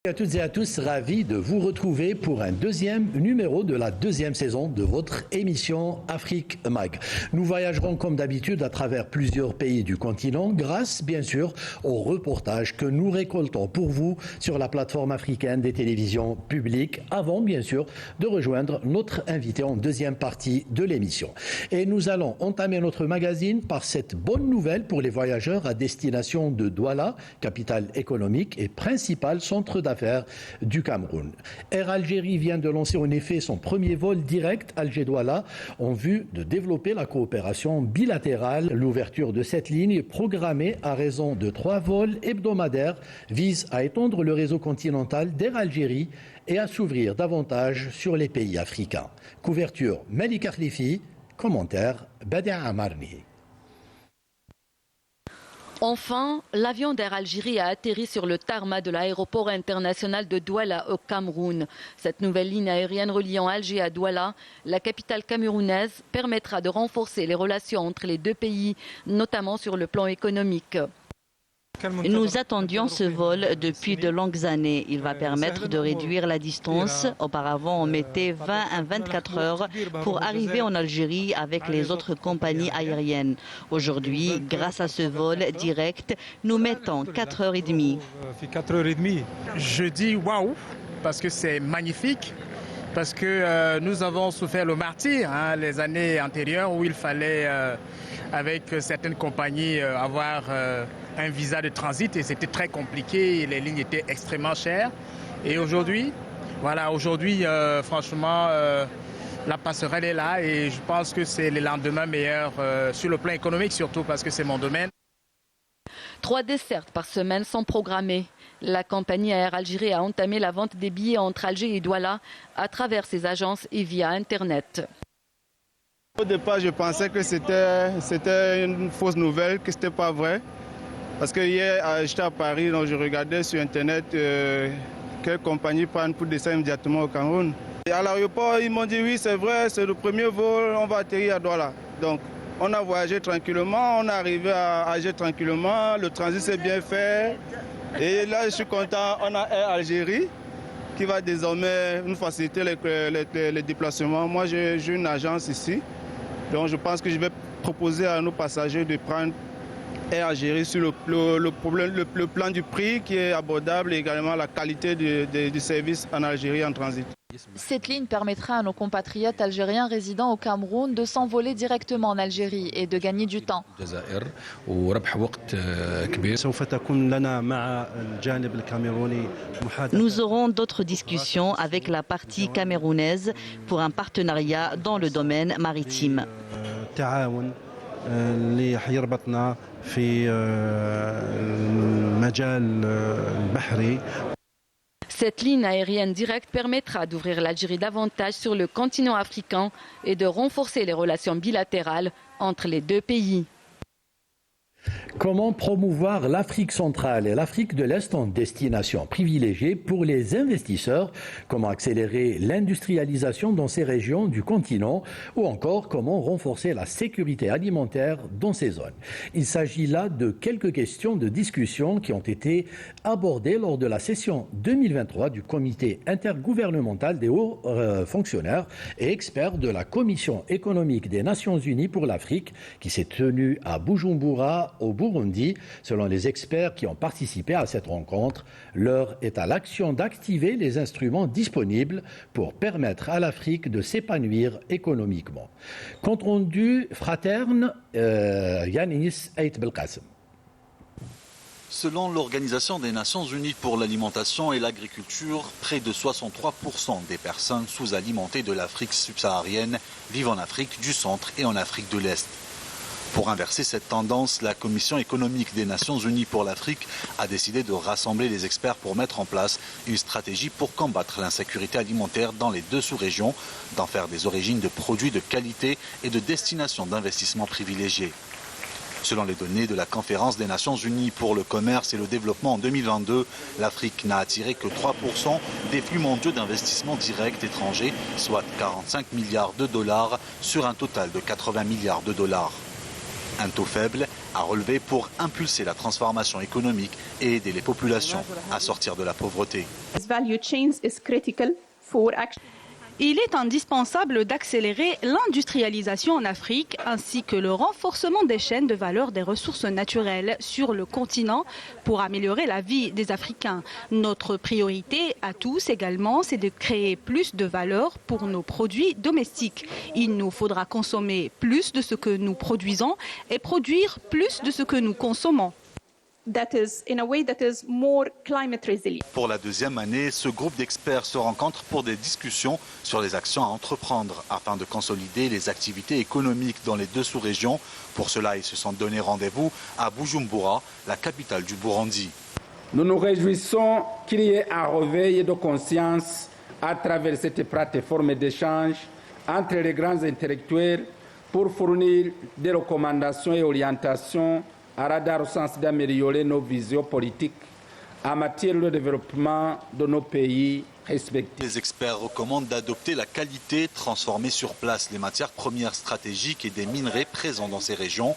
À toutes et à tous, ravi de vous retrouver pour un deuxième numéro de la deuxième saison de votre émission Afrique Mag. Nous voyagerons comme d'habitude à travers plusieurs pays du continent grâce bien sûr aux reportages que nous récoltons pour vous sur la plateforme africaine des télévisions publiques avant bien sûr de rejoindre notre invité en deuxième partie de l'émission. Et nous allons entamer notre magazine par cette bonne nouvelle pour les voyageurs à destination de Douala, capitale économique et principal centre d'affaires du Cameroun. Air Algérie vient de lancer en effet son premier vol direct Alger-Douala en vue de développer la coopération bilatérale. L'ouverture de cette ligne programmée à raison de 3 vols hebdomadaires vise à étendre le réseau continental d'Air Algérie et à s'ouvrir davantage sur les pays africains. Couverture Malika Khlifi, commentaire Badia Amarni. Enfin, l'avion d'Air Algérie a atterri sur le tarmac de l'aéroport international de Douala au Cameroun. Cette nouvelle ligne aérienne reliant Alger à Douala, la capitale camerounaise, permettra de renforcer les relations entre les deux pays, notamment sur le plan économique. Nous attendions ce vol depuis de longues années. Il va permettre de réduire la distance. Auparavant, on mettait 20 à 24 heures pour arriver en Algérie avec les autres compagnies aériennes. Aujourd'hui, grâce à ce vol direct, nous mettons 4h30. Je dis waouh, parce que c'est magnifique. Parce que nous avons souffert le martyre les années antérieures où il fallait, avec certaines compagnies, avoir un visa de transit et c'était très compliqué et les lignes étaient extrêmement chères. Et aujourd'hui, franchement, la passerelle est là et je pense que c'est le lendemain meilleur sur le plan économique surtout parce que c'est mon domaine. 3 dessertes par semaine sont programmées. La compagnie Air Algérie a entamé la vente des billets entre Alger et Douala à travers ses agences et via Internet. Au départ, je pensais que c'était une fausse nouvelle, que ce n'était pas vrai. Parce que hier, j'étais à Paris, donc je regardais sur Internet quelle compagnie prenne pour descendre immédiatement au Cameroun. Et à l'aéroport, ils m'ont dit oui, c'est vrai, c'est le premier vol, on va atterrir à Douala. Donc, on a voyagé tranquillement, on est arrivé à Alger tranquillement, le transit s'est bien fait. Et là, je suis content, on a Air Algérie qui va désormais nous faciliter les déplacements. Moi, j'ai une agence ici, donc je pense que je vais proposer à nos passagers de prendre Air Algérie sur le plan du prix qui est abordable et également la qualité du service en Algérie en transit. Cette ligne permettra à nos compatriotes algériens résidant au Cameroun de s'envoler directement en Algérie et de gagner du temps. Nous aurons d'autres discussions avec la partie camerounaise pour un partenariat dans le domaine maritime. Cette ligne aérienne directe permettra d'ouvrir l'Algérie davantage sur le continent africain et de renforcer les relations bilatérales entre les deux pays. Comment promouvoir l'Afrique centrale et l'Afrique de l'Est en destination privilégiée pour les investisseurs? Comment accélérer l'industrialisation dans ces régions du continent? Ou encore, comment renforcer la sécurité alimentaire dans ces zones? Il s'agit là de quelques questions de discussion qui ont été abordées lors de la session 2023 du comité intergouvernemental des hauts fonctionnaires et experts de la Commission économique des Nations Unies pour l'Afrique qui s'est tenue à Bujumbura, au Burundi. Selon les experts qui ont participé à cette rencontre, l'heure est à l'action d'activer les instruments disponibles pour permettre à l'Afrique de s'épanouir économiquement. Compte rendu fraterne, Yanis Ait Belkacem. Selon l'Organisation des Nations Unies pour l'alimentation et l'agriculture, près de 63% des personnes sous-alimentées de l'Afrique subsaharienne vivent en Afrique du Centre et en Afrique de l'Est. Pour inverser cette tendance, la Commission économique des Nations Unies pour l'Afrique a décidé de rassembler les experts pour mettre en place une stratégie pour combattre l'insécurité alimentaire dans les deux sous-régions, d'en faire des origines de produits de qualité et de destination d'investissement privilégiés. Selon les données de la Conférence des Nations Unies pour le commerce et le développement en 2022, l'Afrique n'a attiré que 3% des flux mondiaux d'investissement direct étrangers, soit 45 milliards de dollars sur un total de 80 milliards de dollars. Un taux faible à relever pour impulser la transformation économique et aider les populations à sortir de la pauvreté. Il est indispensable d'accélérer l'industrialisation en Afrique ainsi que le renforcement des chaînes de valeur des ressources naturelles sur le continent pour améliorer la vie des Africains. Notre priorité à tous également, c'est de créer plus de valeur pour nos produits domestiques. Il nous faudra consommer plus de ce que nous produisons et produire plus de ce que nous consommons. Pour la deuxième année, ce groupe d'experts se rencontre pour des discussions sur les actions à entreprendre afin de consolider les activités économiques dans les deux sous-régions. Pour cela, ils se sont donné rendez-vous à Bujumbura, la capitale du Burundi. Nous nous réjouissons qu'il y ait un réveil de conscience à travers cette plateforme d'échange entre les grands intellectuels pour fournir des recommandations et orientations à radar au sens d'améliorer nos visions politiques en matière de développement de nos pays respectifs. Les experts recommandent d'adopter la qualité, transformer sur place les matières premières stratégiques et des minerais présents dans ces régions.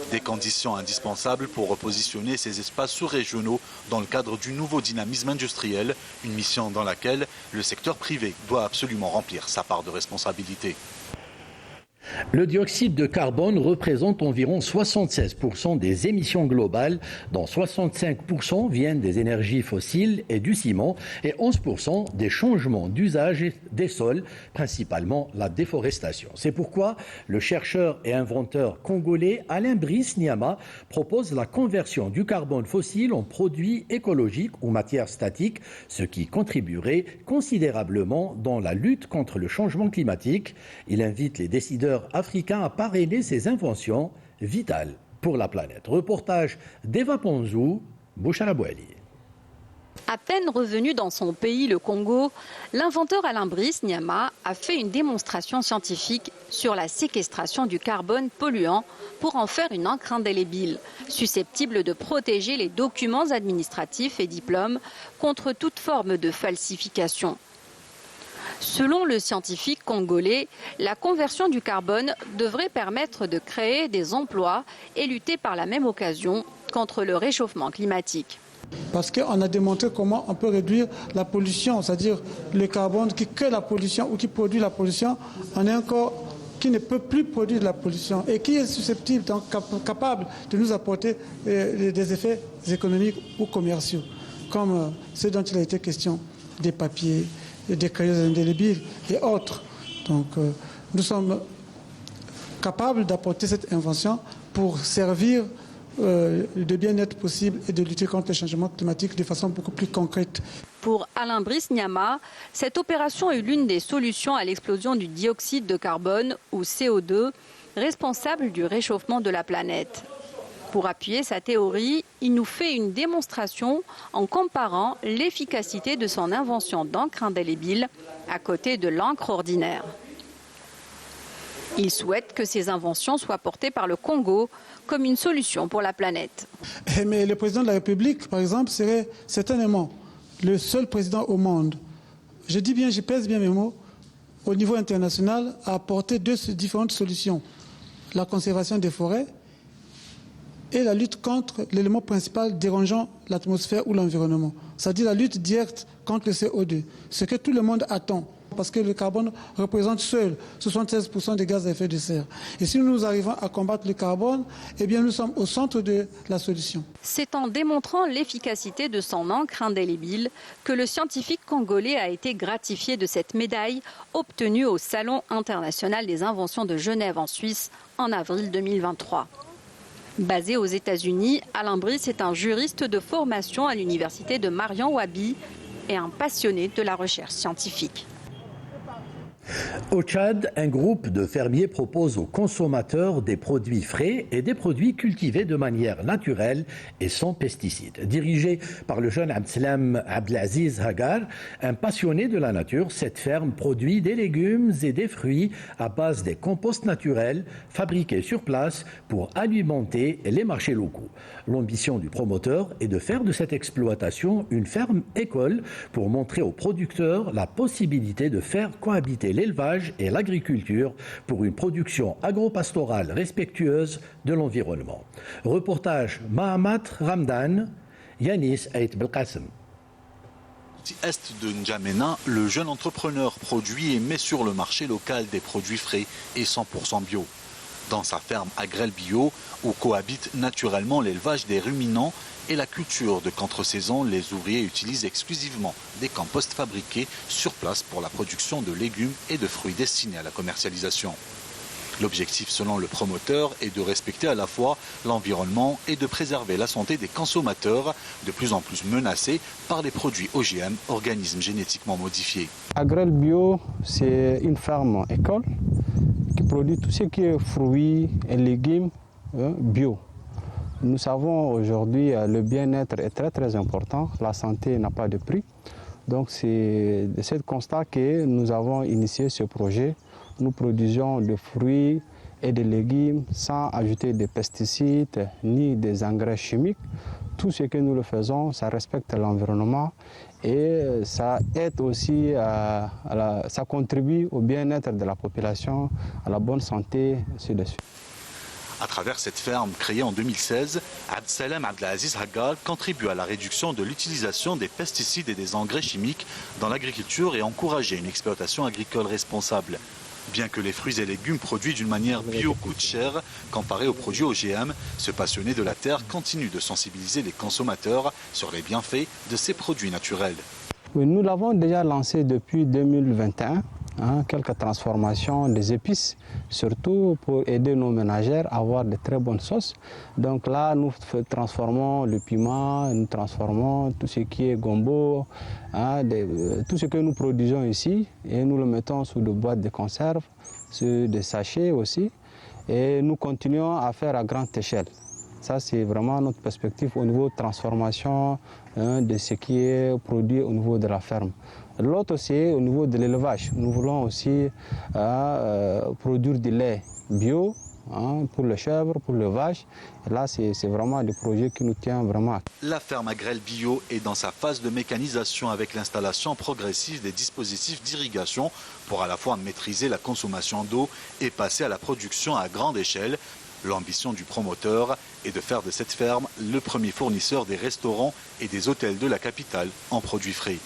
Des conditions indispensables pour repositionner ces espaces sous-régionaux dans le cadre du nouveau dynamisme industriel, une mission dans laquelle le secteur privé doit absolument remplir sa part de responsabilité. Le dioxyde de carbone représente environ 76% des émissions globales, dont 65% viennent des énergies fossiles et du ciment et 11% des changements d'usage des sols, principalement la déforestation. C'est pourquoi le chercheur et inventeur congolais Alain Brice Nyama propose la conversion du carbone fossile en produits écologiques ou matières statiques, ce qui contribuerait considérablement dans la lutte contre le changement climatique. Il invite les décideurs africains à parrainer ces inventions vitales pour la planète. Reportage d'Eva Ponzou, Boucharabouali. À peine revenu dans son pays, le Congo, l'inventeur Alain Brice Nyama a fait une démonstration scientifique sur la séquestration du carbone polluant pour en faire une encre indélébile, susceptible de protéger les documents administratifs et diplômes contre toute forme de falsification. Selon le scientifique congolais, la conversion du carbone devrait permettre de créer des emplois et lutter par la même occasion contre le réchauffement climatique. Parce qu'on a démontré comment on peut réduire la pollution, c'est-à-dire le carbone qui crée la pollution ou qui produit la pollution, on est un corps qui ne peut plus produire de la pollution et qui est susceptible, donc capable de nous apporter des effets économiques ou commerciaux, comme ce dont il a été question des papiers, des cahiers indélébiles et autres. Donc nous sommes capables d'apporter cette invention pour servir de bien-être possible et de lutter contre le changement climatique de façon beaucoup plus concrète. Pour Alain Brice Nyama, cette opération est l'une des solutions à l'explosion du dioxyde de carbone ou CO2, responsable du réchauffement de la planète. Pour appuyer sa théorie, il nous fait une démonstration en comparant l'efficacité de son invention d'encre indélébile à côté de l'encre ordinaire. Il souhaite que ces inventions soient portées par le Congo comme une solution pour la planète. Mais le président de la République, par exemple, serait certainement le seul président au monde, je dis bien, je pèse bien mes mots, au niveau international, à apporter deux différentes solutions. La conservation des forêts et la lutte contre l'élément principal dérangeant l'atmosphère ou l'environnement, c'est-à-dire la lutte directe contre le CO2, ce que tout le monde attend, parce que le carbone représente seul 76% des gaz à effet de serre. Et si nous arrivons à combattre le carbone, eh bien nous sommes au centre de la solution. C'est en démontrant l'efficacité de son encre indélébile que le scientifique congolais a été gratifié de cette médaille obtenue au Salon international des inventions de Genève en Suisse en avril 2023. Basé aux États-Unis, Alain Brice est un juriste de formation à l'université de Marian Wabi et un passionné de la recherche scientifique. Au Tchad, un groupe de fermiers propose aux consommateurs des produits frais et des produits cultivés de manière naturelle et sans pesticides. Dirigé par le jeune Abdeslam Abdelaziz Hagar, un passionné de la nature, cette ferme produit des légumes et des fruits à base des composts naturels fabriqués sur place pour alimenter les marchés locaux. L'ambition du promoteur est de faire de cette exploitation une ferme-école pour montrer aux producteurs la possibilité de faire cohabiter l'élevage et l'agriculture pour une production agro-pastorale respectueuse de l'environnement. Reportage Mahamat Ramdan, Yanis Ait Belkacem. Est de N'Djamena, le jeune entrepreneur produit et met sur le marché local des produits frais et 100% bio. Dans sa ferme Agrel Bio, où cohabitent naturellement l'élevage des ruminants et la culture de contre-saison, les ouvriers utilisent exclusivement des composts fabriqués sur place pour la production de légumes et de fruits destinés à la commercialisation. L'objectif, selon le promoteur, est de respecter à la fois l'environnement et de préserver la santé des consommateurs, de plus en plus menacés par les produits OGM, organismes génétiquement modifiés. Agrel Bio, c'est une ferme école qui produit tout ce qui est fruits et légumes bio. Nous savons aujourd'hui le bien-être est très important, la santé n'a pas de prix. Donc c'est de ce constat que nous avons initié ce projet. Nous produisons des fruits et des légumes sans ajouter des pesticides ni des engrais chimiques. Tout ce que nous le faisons, ça respecte l'environnement et ça aide aussi, ça contribue au bien-être de la population, à la bonne santé, ainsi de suite. À travers cette ferme créée en 2016, Abdsalem Abdelaziz Haggal contribue à la réduction de l'utilisation des pesticides et des engrais chimiques dans l'agriculture et encourager une exploitation agricole responsable. Bien que les fruits et légumes produits d'une manière bio coûtent cher comparé aux produits OGM, ce passionné de la terre continue de sensibiliser les consommateurs sur les bienfaits de ces produits naturels. Oui, nous l'avons déjà lancé depuis 2021. Quelques transformations des épices, surtout pour aider nos ménagères à avoir de très bonnes sauces. Donc là, nous transformons le piment, nous transformons tout ce qui est gombo, tout ce que nous produisons ici, et nous le mettons sous des boîtes de conserve, sur des sachets aussi, et nous continuons à faire à grande échelle. Ça, c'est vraiment notre perspective au niveau de transformation de ce qui est produit au niveau de la ferme. L'autre, c'est au niveau de l'élevage. Nous voulons aussi produire du lait bio pour les chèvres, pour les vaches. Et là, c'est vraiment des projets qui nous tiennent vraiment à cœur. La ferme Agrel Bio est dans sa phase de mécanisation avec l'installation progressive des dispositifs d'irrigation pour à la fois maîtriser la consommation d'eau et passer à la production à grande échelle. L'ambition du promoteur est de faire de cette ferme le premier fournisseur des restaurants et des hôtels de la capitale en produits frais.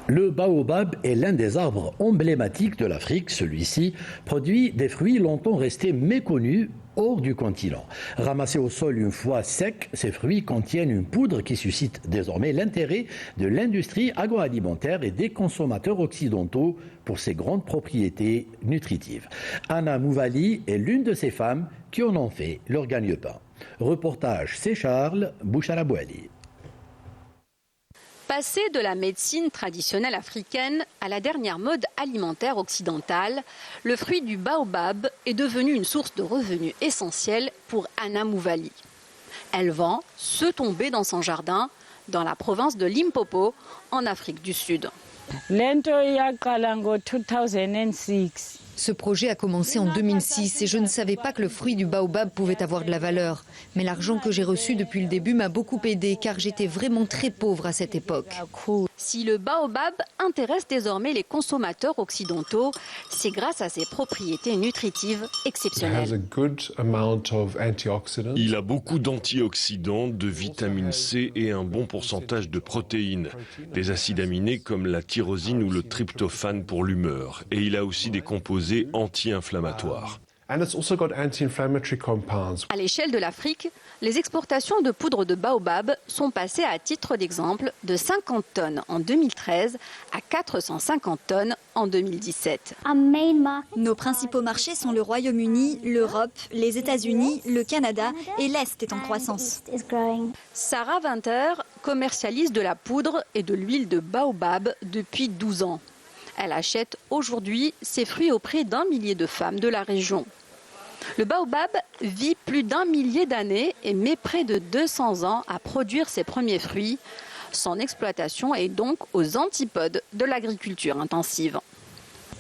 Le baobab est l'un des arbres emblématiques de l'Afrique. Celui-ci produit des fruits longtemps restés méconnus hors du continent. Ramassés au sol une fois secs, ces fruits contiennent une poudre qui suscite désormais l'intérêt de l'industrie agroalimentaire et des consommateurs occidentaux pour ses grandes propriétés nutritives. Anna Mouvali est l'une de ces femmes qui en ont fait leur gagne-pain. Reportage C'est Charles Boucharabouali. Passer de la médecine traditionnelle africaine à la dernière mode alimentaire occidentale, le fruit du baobab est devenu une source de revenus essentielle pour Anna Mouvali. Elle vend ce tombé dans son jardin, dans la province de Limpopo, en Afrique du Sud. Ce projet a commencé en 2006 et je ne savais pas que le fruit du baobab pouvait avoir de la valeur. Mais l'argent que j'ai reçu depuis le début m'a beaucoup aidé car j'étais vraiment très pauvre à cette époque. Si le baobab intéresse désormais les consommateurs occidentaux, c'est grâce à ses propriétés nutritives exceptionnelles. Il a beaucoup d'antioxydants, de vitamine C et un bon pourcentage de protéines, des acides aminés comme la tyrosine ou le tryptophane pour l'humeur. Et il a aussi des composés anti-inflammatoires. À l'échelle de l'Afrique, les exportations de poudre de baobab sont passées à titre d'exemple de 50 tonnes en 2013 à 450 tonnes en 2017. Nos principaux marchés sont le Royaume-Uni, l'Europe, les États-Unis, le Canada et l'Est est en croissance. Sarah Winter commercialise de la poudre et de l'huile de baobab depuis 12 ans. Elle achète aujourd'hui ses fruits auprès d'1 millier de femmes de la région. Le baobab vit plus d'1 millier d'années et met près de 200 ans à produire ses premiers fruits. Son exploitation est donc aux antipodes de l'agriculture intensive.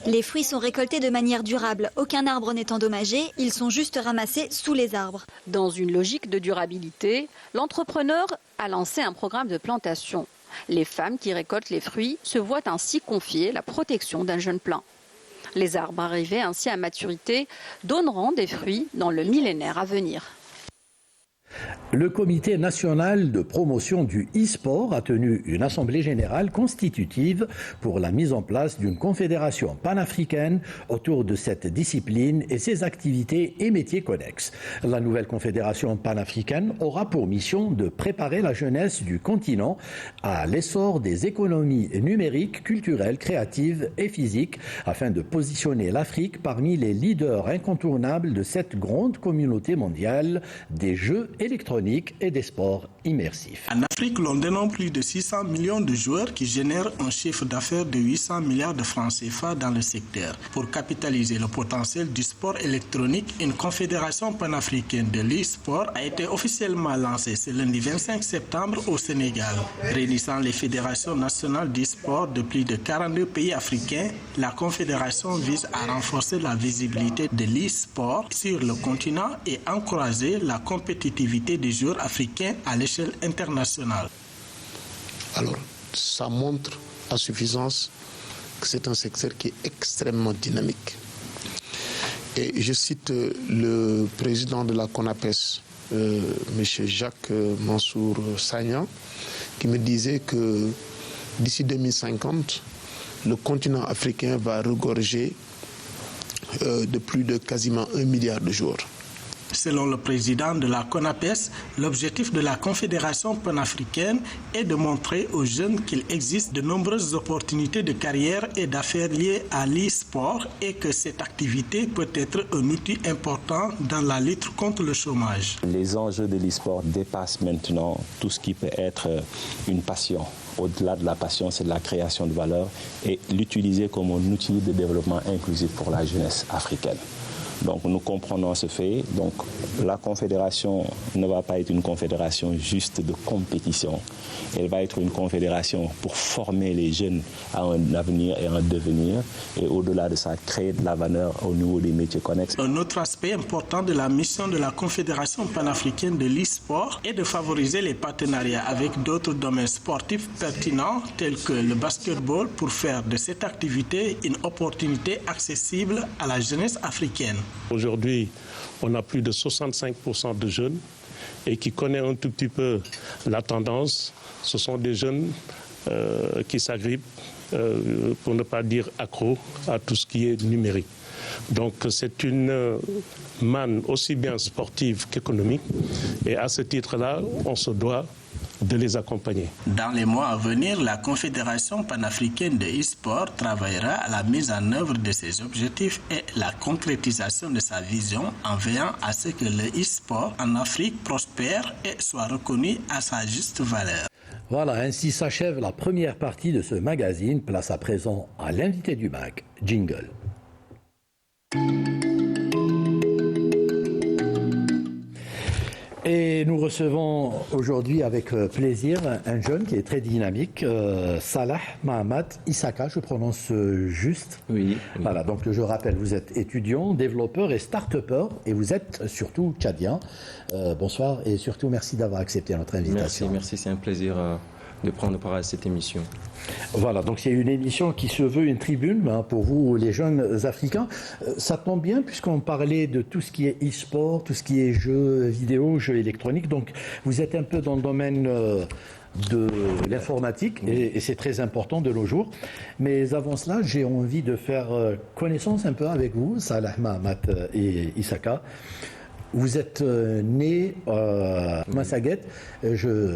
Les fruits sont récoltés de manière durable. Aucun arbre n'est endommagé, ils sont juste ramassés sous les arbres. Dans une logique de durabilité, l'entrepreneur a lancé un programme de plantation. Les femmes qui récoltent les fruits se voient ainsi confier la protection d'un jeune plant. Les arbres arrivés ainsi à maturité donneront des fruits dans le millénaire à venir. Le Comité national de promotion du e-sport a tenu une assemblée générale constitutive pour la mise en place d'une confédération panafricaine autour de cette discipline et ses activités et métiers connexes. La nouvelle confédération panafricaine aura pour mission de préparer la jeunesse du continent à l'essor des économies numériques, culturelles, créatives et physiques afin de positionner l'Afrique parmi les leaders incontournables de cette grande communauté mondiale des jeux électroniques et des sports immersifs. En Afrique, l'on dénombre plus de 600 millions de joueurs qui génèrent un chiffre d'affaires de 800 milliards de francs CFA dans le secteur. Pour capitaliser le potentiel du sport électronique, une confédération panafricaine de l'e-sport a été officiellement lancée ce lundi 25 septembre au Sénégal. Réunissant les fédérations nationales d'e-sport de plus de 42 pays africains, la confédération vise à renforcer la visibilité de l'e-sport sur le continent et encourager la compétitivité des joueurs africains à l'échelle internationale. Alors, ça montre à suffisance que c'est un secteur qui est extrêmement dynamique. Et je cite le président de la CONAPES, M. Jacques Mansour Sagnan, qui me disait que d'ici 2050, le continent africain va regorger de plus de quasiment 1 milliard de joueurs. Selon le président de la CONAPES, l'objectif de la Confédération panafricaine est de montrer aux jeunes qu'il existe de nombreuses opportunités de carrière et d'affaires liées à l'e-sport et que cette activité peut être un outil important dans la lutte contre le chômage. Les enjeux de l'e-sport dépassent maintenant tout ce qui peut être une passion. Au-delà de la passion, c'est de la création de valeur et l'utiliser comme un outil de développement inclusif pour la jeunesse africaine. Donc nous comprenons ce fait. Donc la confédération ne va pas être une confédération juste de compétition. Elle va être une confédération pour former les jeunes à un avenir et un devenir. Et au-delà de ça, créer de la valeur au niveau des métiers connexes. Un autre aspect important de la mission de la Confédération panafricaine de l'e-sport est de favoriser les partenariats avec d'autres domaines sportifs pertinents tels que le basketball pour faire de cette activité une opportunité accessible à la jeunesse africaine. Aujourd'hui, on a plus de 65% de jeunes et qui connaissent un tout petit peu la tendance. Ce sont des jeunes qui s'agrippent, pour ne pas dire accros, à tout ce qui est numérique. Donc c'est une manne aussi bien sportive qu'économique. Et à ce titre-là, on se doit de les accompagner. Dans les mois à venir, la Confédération panafricaine de e-sport travaillera à la mise en œuvre de ses objectifs et la concrétisation de sa vision en veillant à ce que le e-sport en Afrique prospère et soit reconnu à sa juste valeur. Voilà, ainsi s'achève la première partie de ce magazine. Place à présent à l'invité du MAG, Jingle. Et nous recevons aujourd'hui avec plaisir un jeune qui est très dynamique, Salah Mahamat Issaka, je prononce juste. Oui. Voilà, donc je rappelle, vous êtes étudiant, développeur et start-upper et vous êtes surtout tchadien. Bonsoir et surtout merci d'avoir accepté notre invitation. Merci, c'est un plaisir de prendre part à cette émission. Voilà, donc c'est une émission qui se veut une tribune pour vous, les jeunes Africains. Ça tombe bien puisqu'on parlait de tout ce qui est e-sport, tout ce qui est jeux vidéo, jeux électroniques. Donc vous êtes un peu dans le domaine de l'informatique et c'est très important de nos jours. Mais avant cela, j'ai envie de faire connaissance un peu avec vous, Salah Mahamat et Issaka. Vous êtes né à Massaguet, je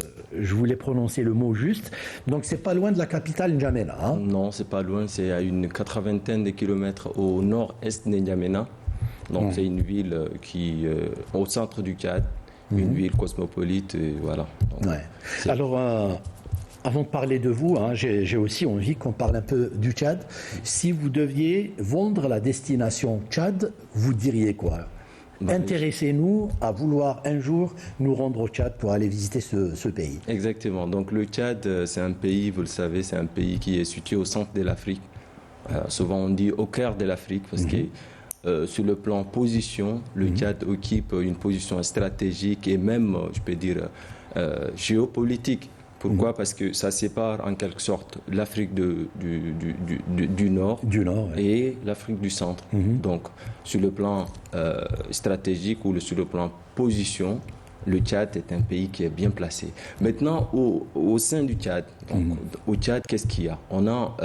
voulais prononcer le mot juste, donc c'est pas loin de la capitale N'Djamena. Hein? Non, c'est pas loin, c'est à une 80aine de kilomètres au nord-est de N'Djamena. Donc c'est une ville qui au centre du Tchad, une ville cosmopolite, et voilà. Donc, ouais. Alors, avant de parler de vous, hein, j'ai aussi envie qu'on parle un peu du Tchad. Si vous deviez vendre la destination Tchad, vous diriez quoi ? Intéressez-nous à vouloir un jour nous rendre au Tchad pour aller visiter ce pays. Exactement. Donc le Tchad, c'est un pays, vous le savez, c'est un pays qui est situé au centre de l'Afrique. Souvent on dit au cœur de l'Afrique parce que sur le plan position, le Tchad occupe une position stratégique et même, je peux dire, géopolitique Pourquoi? Parce que ça sépare en quelque sorte l'Afrique du Nord, et l'Afrique du Centre. Donc, sur le plan stratégique ou sur le plan position, le Tchad est un pays qui est bien placé. Maintenant, au sein du Tchad, au Tchad, qu'est-ce qu'il y a? On a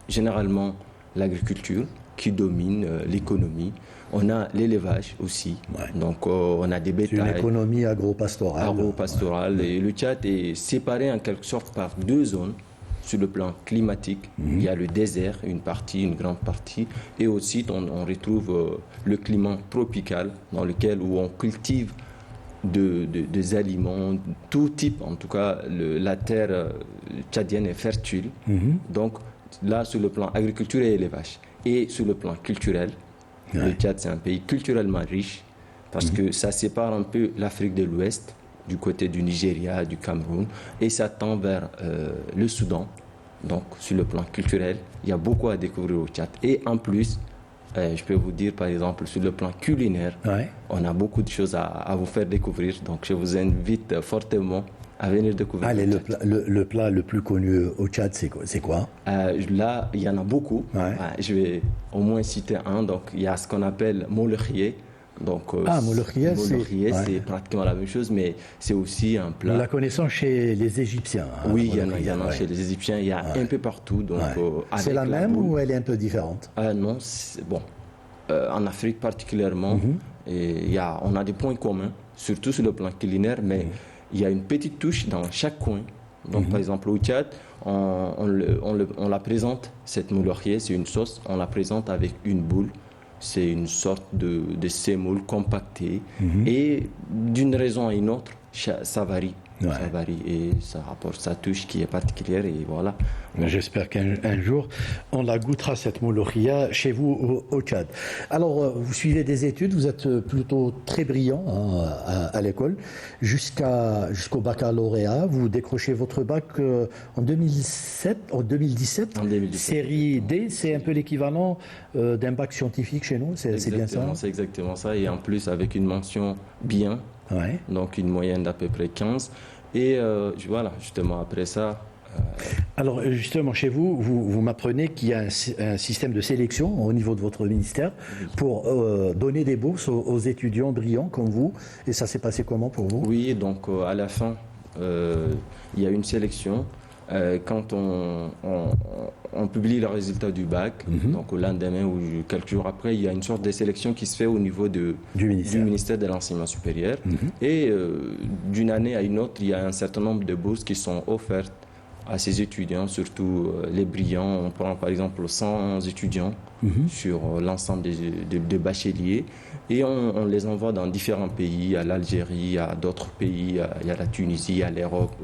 généralement l'agriculture qui domine l'économie. On a l'élevage aussi. Donc, on a des bétails. C'est une économie agro-pastorale. Agro-pastorale. Et le Tchad est séparé en quelque sorte par deux zones. Sur le plan climatique, il y a le désert, une grande partie, et aussi on retrouve le climat tropical dans lequel où on cultive des aliments, tout type. En tout cas, la terre tchadienne est fertile. Donc là, sur le plan agriculture et élevage, et sur le plan culturel, le Tchad, c'est un pays culturellement riche parce que ça sépare un peu l'Afrique de l'Ouest du côté du Nigeria, du Cameroun, et ça tend vers le Soudan. Donc, sur le plan culturel, il y a beaucoup à découvrir au Tchad. Et en plus, je peux vous dire, par exemple, sur le plan culinaire, on a beaucoup de choses à vous faire découvrir. Donc, je vous invite fortement à venir découvrir. Allez, le plat le plus connu au Tchad, c'est quoi? Là, il y en a beaucoup. Je vais au moins citer un. Donc, il y a ce qu'on appelle molokhie. Donc, molokhie, c'est pratiquement la même chose, mais c'est aussi un plat. Nous la connaissons chez les Égyptiens. Oui, il y en a chez les Égyptiens, il y a un peu partout. Donc, c'est la même ou elle est un peu différente? Non, bon. En Afrique particulièrement, on a des points communs, surtout sur le plan culinaire, mais il y a une petite touche dans chaque coin. Donc, par exemple, au Tchad, on la présente, cette molokhie, c'est une sauce, on la présente avec une boule. C'est une sorte de sémoule compactée. Et d'une raison à une autre, ça varie. Ça varie et ça rapporte sa touche qui est particulière et voilà. J'espère qu'un jour, on la goûtera cette molokhie chez vous au Tchad. Alors, vous suivez des études, vous êtes plutôt très brillant à l'école, jusqu'au baccalauréat. Vous décrochez votre bac en 2017. Série D, c'est un peu l'équivalent d'un bac scientifique chez nous, c'est bien ça? C'est exactement ça, et en plus avec une mention bien, donc une moyenne d'à peu près 15. Et voilà, justement après ça... Alors justement, chez vous, vous m'apprenez qu'il y a un système de sélection au niveau de votre ministère pour donner des bourses aux étudiants brillants comme vous. Et ça s'est passé comment pour vous? Oui, donc à la fin, il y a une sélection. Quand on publie le résultat du bac, donc au lendemain ou quelques jours après, il y a une sorte de sélection qui se fait au niveau du ministère de l'Enseignement supérieur. Et d'une année à une autre, il y a un certain nombre de bourses qui sont offertes à ces étudiants, surtout les brillants. On prend par exemple 100 étudiants sur l'ensemble des bacheliers et on les envoie dans différents pays, à l'Algérie, à d'autres pays, il y a la Tunisie, à l'Europe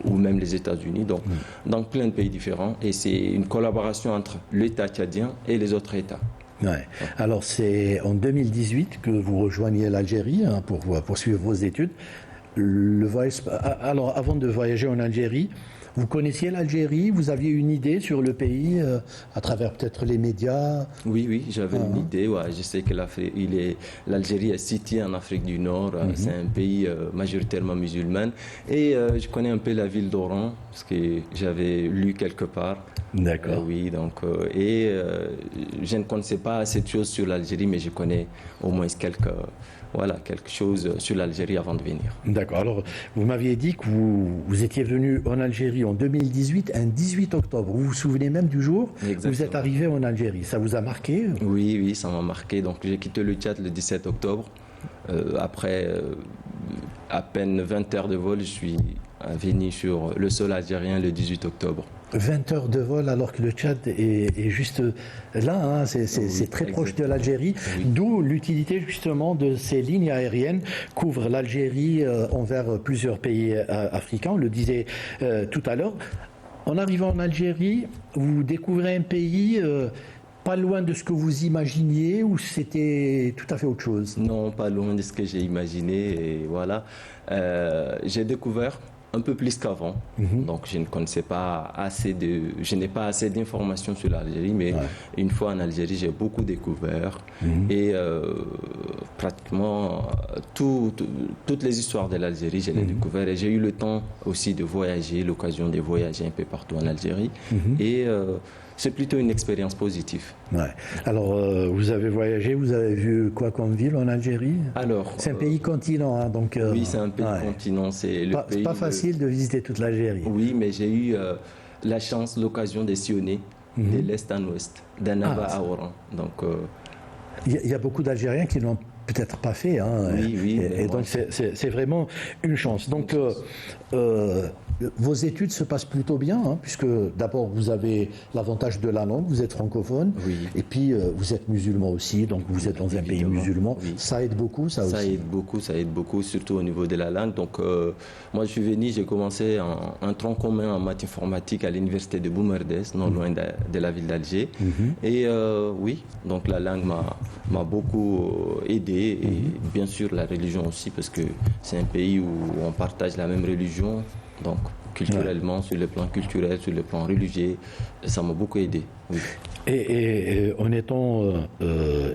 ou même les États-Unis, donc dans plein de pays différents. Et c'est une collaboration entre l'État tchadien et les autres États. Alors c'est en 2018 que vous rejoignez l'Algérie pour poursuivre vos études. Alors avant de voyager en Algérie, vous connaissiez l'Algérie? Vous aviez une idée sur le pays à travers peut-être les médias? Oui, j'avais une idée. Je sais que l'Algérie est située en Afrique du Nord. C'est un pays majoritairement musulman. Et je connais un peu la ville d'Oran parce que j'avais lu quelque part. D'accord. Oui, donc je ne connaissais pas assez de choses sur l'Algérie, mais je connais au moins quelque chose sur l'Algérie avant de venir. D'accord. Alors, vous m'aviez dit que vous étiez venu en Algérie en 2018, un 18 octobre. Vous vous souvenez même du jour où vous êtes arrivé en Algérie? Ça vous a marqué? Oui, ça m'a marqué. Donc, j'ai quitté le Tchad le 17 octobre. Après à peine 20 heures de vol, je suis venu sur le sol algérien le 18 octobre. 20 heures de vol alors que le Tchad est juste là, c'est très proche de l'Algérie, d'où l'utilité justement de ces lignes aériennes couvrent l'Algérie envers plusieurs pays africains, on le disait tout à l'heure. En arrivant en Algérie, vous découvrez un pays pas loin de ce que vous imaginiez ou c'était tout à fait autre chose? Non, pas loin de ce que j'ai imaginé et voilà. J'ai découvert un peu plus qu'avant. Donc je ne connaissais pas je n'ai pas assez d'informations sur l'Algérie, mais une fois en Algérie, j'ai beaucoup découvert et pratiquement toutes les histoires de l'Algérie, je les ai découvertes et j'ai eu le temps aussi de voyager, l'occasion de voyager un peu partout en Algérie et c'est plutôt une expérience positive. Ouais. Alors, vous avez voyagé, vous avez vu quoi comme ville en Algérie? Alors, c'est un pays continent, hein, donc. Oui, c'est un pays continent. C'est pas facile de visiter toute l'Algérie. Oui, mais j'ai eu la chance, l'occasion de sillonner de l'est en ouest, d'Annaba à Oran. Donc, il y a beaucoup d'Algériens qui l'ont peut-être pas fait. Hein, oui. Et donc c'est vraiment une chance. Donc vos études se passent plutôt bien, hein, puisque d'abord vous avez l'avantage de la langue, vous êtes francophone, et puis vous êtes musulman aussi, donc vous êtes dans un pays musulman. Ça aide beaucoup, ça aussi. Ça aide beaucoup, surtout au niveau de la langue. Donc moi je suis venu, j'ai commencé un tronc commun en maths informatique à l'université de Boumerdès, non loin de la ville d'Alger. Et oui, donc la langue m'a beaucoup aidé, et bien sûr la religion aussi, parce que c'est un pays où on partage la même religion. Donc, culturellement, sur le plan culturel, sur le plan religieux, ça m'a beaucoup aidé. Oui. Et en étant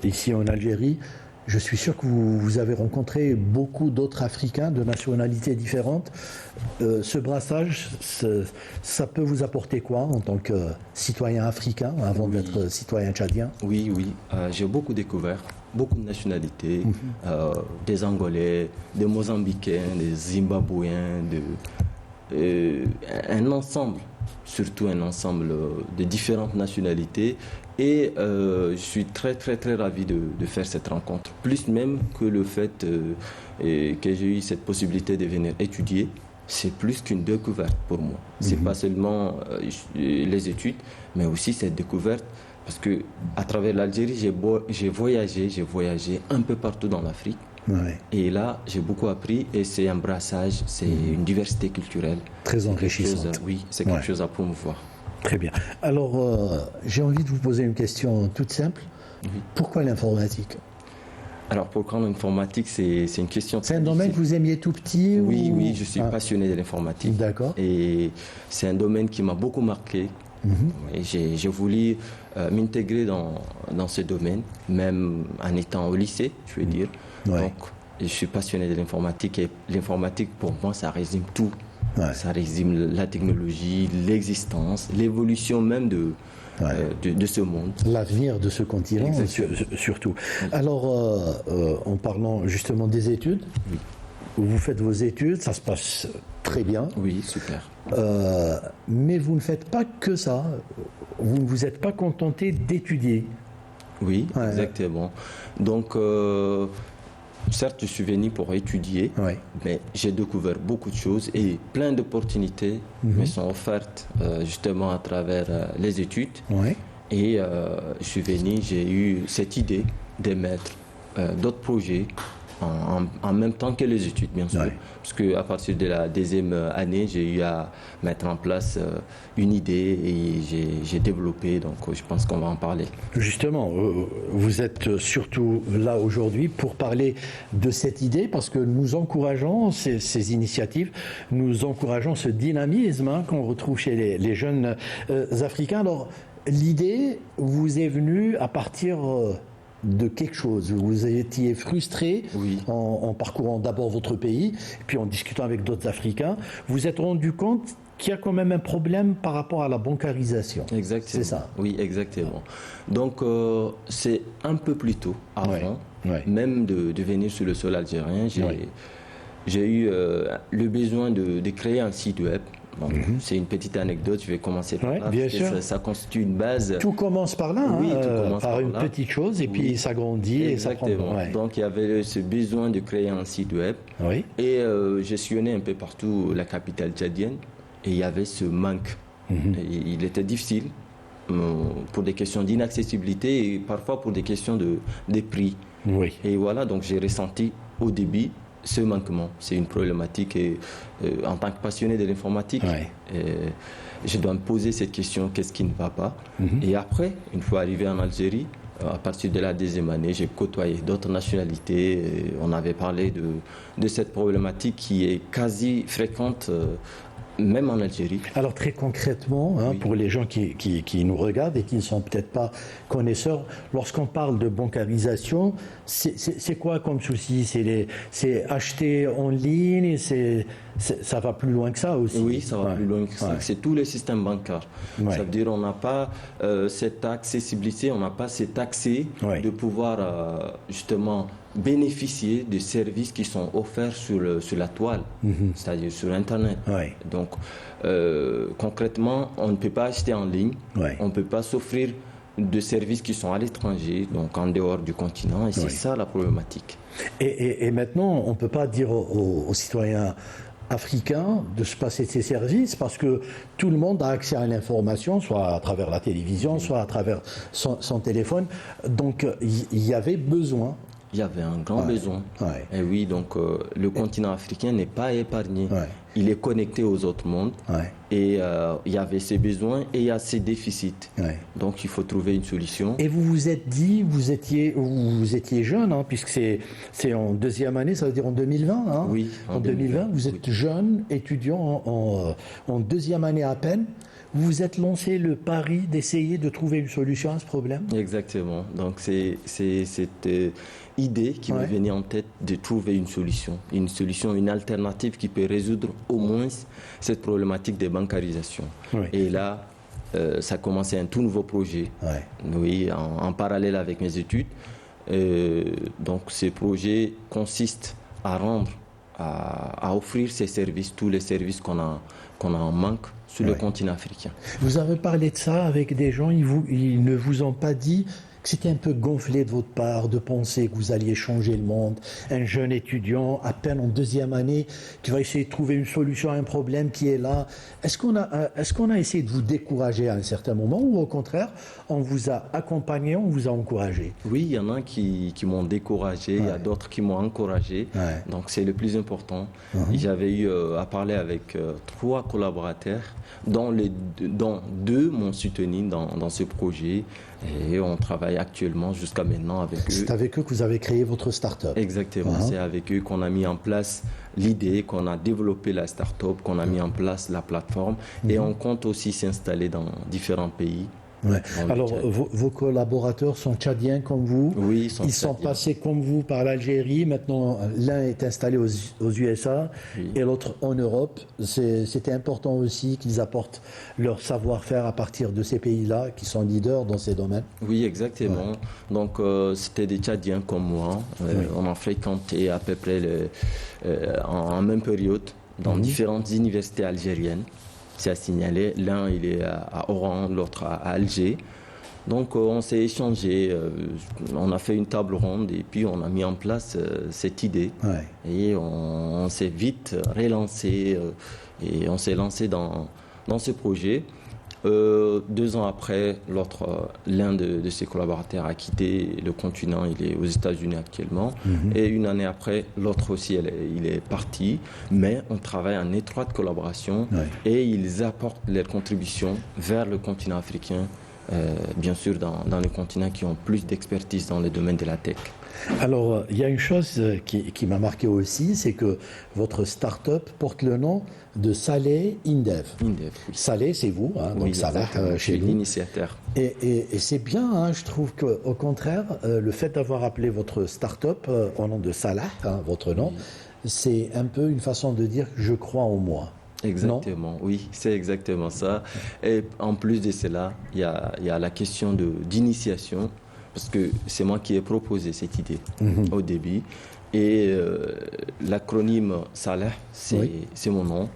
ici en Algérie, je suis sûr que vous avez rencontré beaucoup d'autres Africains de nationalités différentes. Ce brassage, ça peut vous apporter quoi en tant que citoyen africain avant d'être citoyen tchadien? Oui, j'ai beaucoup découvert. Beaucoup de nationalités, des Angolais, des Mozambicains, des Zimbabwéens, un ensemble, surtout un ensemble de différentes nationalités. Et je suis très ravi de faire cette rencontre. Plus même que le fait que j'ai eu cette possibilité de venir étudier, c'est plus qu'une découverte pour moi. C'est pas seulement les études, mais aussi cette découverte. Parce que à travers l'Algérie, j'ai voyagé un peu partout dans l'Afrique. Et là, j'ai beaucoup appris et c'est un brassage, c'est une diversité culturelle. Très enrichissante. Oui, c'est quelque chose à promouvoir. Très bien. Alors, j'ai envie de vous poser une question toute simple. Pourquoi l'informatique? Alors, pourquoi l'informatique, c'est une question... C'est un domaine que vous aimiez tout petit? Oui, je suis passionné de l'informatique. D'accord. Et c'est un domaine qui m'a beaucoup marqué. Et j'ai voulu m'intégrer dans ce domaine, même en étant au lycée, je veux dire. Donc, je suis passionné de l'informatique et l'informatique, pour moi, ça résume tout. Ça résume la technologie, l'existence, l'évolution même de ce monde. L'avenir de ce continent, surtout. Alors, en parlant justement des études, vous faites vos études, ça se passe très bien. Oui, super. Mais vous ne faites pas que ça. Vous ne vous êtes pas contenté d'étudier. Oui, exactement. Donc, certes, je suis venu pour étudier, mais j'ai découvert beaucoup de choses et plein d'opportunités me sont offertes justement à travers les études. Et je suis venu, j'ai eu cette idée d'émettre d'autres projets en même temps que les études, bien sûr. Parce qu'à partir de la deuxième année, j'ai eu à mettre en place une idée et j'ai développé, donc je pense qu'on va en parler. Justement, vous êtes surtout là aujourd'hui pour parler de cette idée, parce que nous encourageons ces initiatives, nous encourageons ce dynamisme qu'on retrouve chez les jeunes Africains. Alors, l'idée vous est venue à partir... de quelque chose. Vous étiez frustré en parcourant d'abord votre pays, puis en discutant avec d'autres Africains. Vous vous êtes rendu compte qu'il y a quand même un problème par rapport à la bancarisation. Exactement. C'est ça? Oui, exactement. Donc, c'est un peu plus tôt, avant, même de venir sur le sol algérien, j'ai eu le besoin de créer un site web. Donc, c'est une petite anecdote, je vais commencer par là. Bien sûr. Ça constitue une base. Tout commence par là, tout commence par une petite chose, et puis ça grandit. Exactement. Et ça prend... Donc, il y avait ce besoin de créer un site web. Et j'ai sillonné un peu partout la capitale tchadienne, et il y avait ce manque. Il était difficile pour des questions d'inaccessibilité et parfois pour des questions de prix. Et voilà, donc j'ai ressenti au début ce manquement. C'est une problématique et en tant que passionné de l'informatique, je dois me poser cette question, qu'est-ce qui ne va pas? Et après, une fois arrivé en Algérie, À partir de la deuxième année, j'ai côtoyé d'autres nationalités. Et on avait parlé de cette problématique qui est quasi fréquente, même en Algérie. Alors très concrètement, hein, pour les gens qui nous regardent et qui ne sont peut-être pas connaisseurs, lorsqu'on parle de bancarisation, c'est quoi comme souci? C'est acheter en ligne, ça va plus loin que ça aussi? Oui, ça va plus loin que ça. C'est tous les systèmes bancaires. Ça veut dire qu'on n'a pas cette accessibilité, on n'a pas cet accès de pouvoir justement bénéficier des services qui sont offerts sur la toile, c'est-à-dire sur Internet. Donc, concrètement, on ne peut pas acheter en ligne, on ne peut pas s'offrir de services qui sont à l'étranger, donc en dehors du continent, et c'est ça la problématique. Et maintenant, on ne peut pas dire aux citoyens africains de se passer de ces services parce que tout le monde a accès à l'information, soit à travers la télévision, soit à travers son téléphone. Donc, il y avait besoin. Il y avait un grand besoin. Et oui, donc le continent africain n'est pas épargné. Il est connecté aux autres mondes. Et il y avait ses besoins et il y a ses déficits. Donc il faut trouver une solution. Et vous vous êtes dit, vous étiez jeune, hein, puisque c'est en deuxième année, ça veut dire en 2020. Hein, oui, en 2020. Vous êtes jeune, étudiant en deuxième année à peine. Vous vous êtes lancé le pari d'essayer de trouver une solution à ce problème? Exactement. Donc c'est cette idée qui me venait en tête de trouver une solution, une alternative qui peut résoudre au moins cette problématique de bancarisation. Et là, ça a commencé un tout nouveau projet, en parallèle avec mes études. Donc ce projet consiste à offrir ces services, tous les services qu'on a en manque sur le continent africain. Vous avez parlé de ça avec des gens, ils ne vous ont pas dit que c'était un peu gonflé de votre part de penser que vous alliez changer le monde? Un jeune étudiant, à peine en deuxième année, qui va essayer de trouver une solution à un problème qui est là. Est-ce qu'on a essayé de vous décourager à un certain moment ou au contraire, on vous a accompagné, on vous a encouragé? Oui, il y en a qui m'ont découragé, il y a d'autres qui m'ont encouragé. Donc c'est le plus important. J'avais eu à parler avec 3 collaborateurs, dont 2 m'ont soutenu dans ce projet. Et on travaille actuellement jusqu'à maintenant avec eux. C'est avec eux que vous avez créé votre start-up? Exactement, c'est avec eux qu'on a mis en place l'idée, qu'on a développé la start-up, qu'on a mis en place la plateforme. Et on compte aussi s'installer dans différents pays. Alors, vos collaborateurs sont tchadiens comme vous? Oui, ils sont passés comme vous par l'Algérie. Maintenant, l'un est installé aux USA et l'autre en Europe. C'était important aussi qu'ils apportent leur savoir-faire à partir de ces pays-là, qui sont leaders dans ces domaines. Oui, exactement. Donc, c'était des Tchadiens comme moi. On a fréquenté à peu près en même période dans différentes universités algériennes. C'est à signaler, l'un il est à Oran, l'autre à Alger. Donc on s'est échangé, on a fait une table ronde et puis on a mis en place cette idée. Et on s'est vite relancé et on s'est lancé dans ce projet. 2 ans après, l'un de ses collaborateurs a quitté le continent, il est aux États-Unis actuellement. Et 1 année après, l'autre aussi, il est parti. Mais on travaille en étroite collaboration et ils apportent leurs contributions vers le continent africain, bien sûr dans les continents qui ont plus d'expertise dans le domaine de la tech. Alors, il y a une chose qui m'a marqué aussi, c'est que votre start-up porte le nom de Saleh Indev. Saleh, c'est vous, hein, donc Salah chez nous. L'initiateur. Et c'est bien, hein, je trouve qu'au contraire, le fait d'avoir appelé votre start-up au nom de Salah, votre nom, c'est un peu une façon de dire « je crois en moi ». Exactement, oui, c'est exactement ça. Et en plus de cela, il y a la question d'initiation, parce que c'est moi qui ai proposé cette idée au début. Et l'acronyme Salah, c'est mon nom.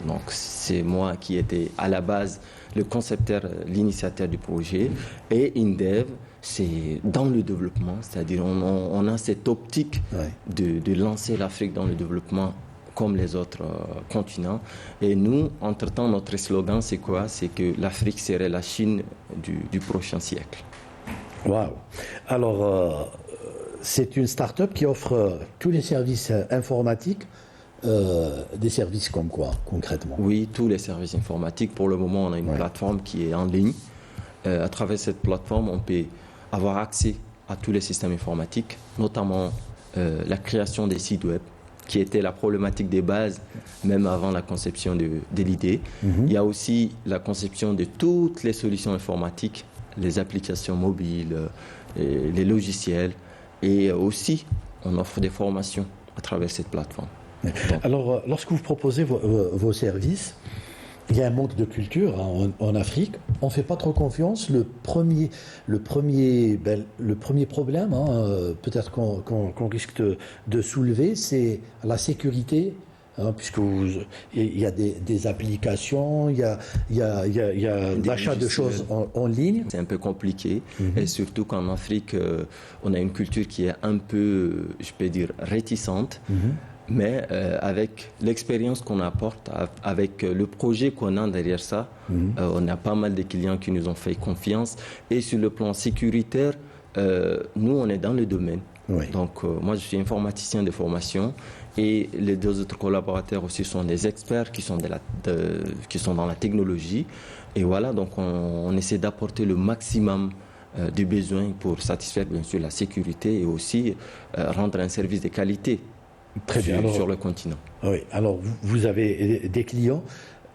Donc c'est moi qui étais à la base le concepteur, l'initiateur du projet. Et Indev, c'est dans le développement, c'est-à-dire on a cette optique de lancer l'Afrique dans le développement comme les autres continents. Et nous, entre-temps, notre slogan, c'est quoi? C'est que l'Afrique serait la Chine du prochain siècle. Waouh! Alors, c'est une start-up qui offre tous les services informatiques. Des services comme quoi, concrètement? Oui, tous les services informatiques. Pour le moment, on a une plateforme qui est en ligne. À travers cette plateforme, on peut avoir accès à tous les systèmes informatiques, notamment la création des sites web, qui était la problématique des bases, même avant la conception de l'idée. Il y a aussi la conception de toutes les solutions informatiques, les applications mobiles, les logiciels, et aussi on offre des formations à travers cette plateforme. Alors, lorsque vous proposez vos services, il y a un manque de culture en Afrique. On ne fait pas trop confiance. Le premier problème, peut-être qu'on risque de soulever, c'est la sécurité. Puisque il y a des applications, il y a l'achat de choses en ligne. C'est un peu compliqué, et surtout qu'en Afrique, on a une culture qui est un peu, je peux dire, réticente. Mais avec l'expérience qu'on apporte, avec le projet qu'on a derrière ça, on a pas mal de clients qui nous ont fait confiance. Et sur le plan sécuritaire, nous, on est dans le domaine. Donc, moi, je suis informaticien de formation, et les 2 autres collaborateurs aussi sont des experts qui sont dans la technologie. Et voilà, donc on essaie d'apporter le maximum du besoin pour satisfaire, bien sûr, la sécurité et aussi rendre un service de qualité. Très bien. Alors, sur le continent. Oui, alors vous avez des clients.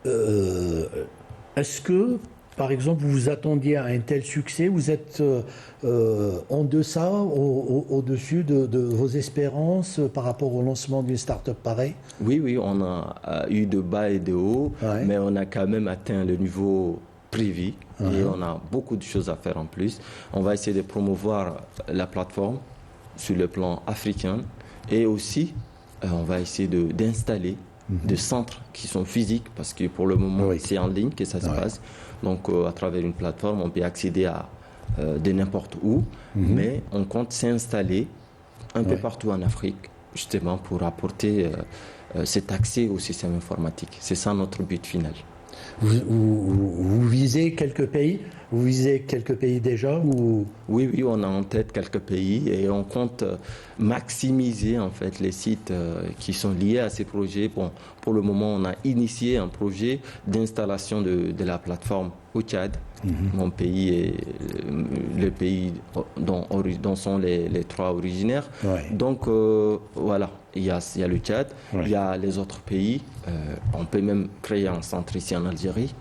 Est-ce que, par exemple, vous vous attendiez à un tel succès? Vous êtes en deçà, au-dessus de vos espérances par rapport au lancement d'une start-up pareille? Oui, on a eu de bas et de hauts, mais on a quand même atteint le niveau prévu et on a beaucoup de choses à faire en plus. On va essayer de promouvoir la plateforme sur le plan africain, et aussi on va essayer d'installer des centres qui sont physiques, parce que pour le moment c'est en ligne que ça se passe. Donc à travers une plateforme, on peut accéder à de n'importe où, mais on compte s'installer un peu partout en Afrique, justement pour apporter cet accès au système informatique. C'est ça notre but final. Vous visez quelques pays? Vous visez quelques pays déjà ou... Oui, on a en tête quelques pays, et on compte maximiser en fait les sites qui sont liés à ces projets. Bon, pour le moment, on a initié un projet d'installation de la plateforme au Tchad. Mon pays est le pays dont sont les 3 originaires. Donc voilà, il y a le Tchad, il y a les autres pays. On peut même créer un centre ici en Algérie,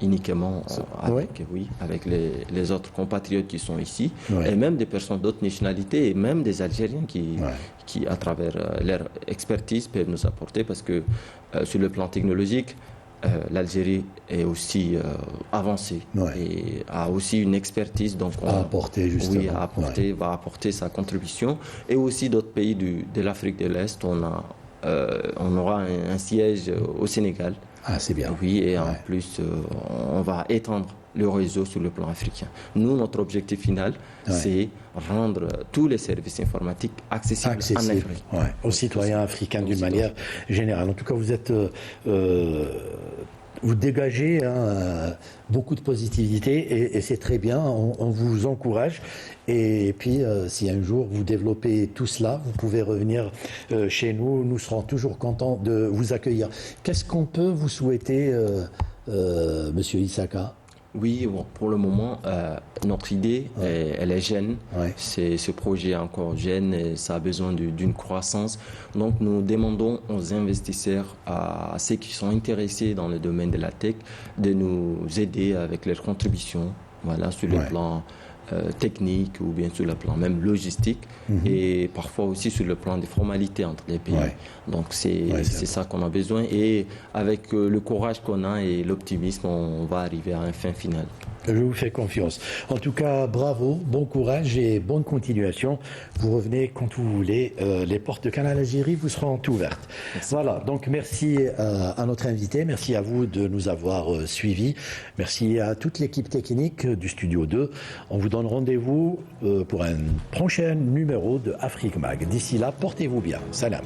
uniquement avec les autres compatriotes qui sont ici, et même des personnes d'autres nationalités, et même des Algériens qui à travers leur expertise, peuvent nous apporter, parce que sur le plan technologique, l'Algérie est aussi avancée et a aussi une expertise, donc à apporter justement. Va apporter sa contribution, et aussi d'autres pays de l'Afrique de l'Est. On aura un siège au Sénégal. Ah, c'est bien. Oui, et en plus, on va étendre le réseau sur le plan africain. Nous, notre objectif final, c'est rendre tous les services informatiques accessibles en Afrique. Aux citoyens africains d'une manière générale. En tout cas, vous dégagez beaucoup de positivité, et c'est très bien, on vous encourage. Et puis, si un jour vous développez tout cela, vous pouvez revenir chez nous. Nous serons toujours contents de vous accueillir. Qu'est-ce qu'on peut vous souhaiter, Monsieur Issaka? Oui, pour le moment, notre idée, elle est jeune. Ce projet est encore jeune, et ça a besoin d'une croissance. Donc, nous demandons aux investisseurs, à ceux qui sont intéressés dans le domaine de la tech, de nous aider avec leurs contributions, sur le plan technique, ou bien sur le plan même logistique, et parfois aussi sur le plan des formalités entre les pays. Donc c'est ça qu'on a besoin, et avec le courage qu'on a et l'optimisme, on va arriver à un fin final. Je vous fais confiance. En tout cas, bravo, bon courage et bonne continuation. Vous revenez quand vous voulez. Les portes de Canal Algérie vous seront ouvertes. Voilà, donc merci à notre invité, merci à vous de nous avoir suivis. Merci à toute l'équipe technique du Studio 2. On vous donne rendez-vous pour un prochain numéro de Afrique Mag. D'ici là, portez-vous bien. Salam.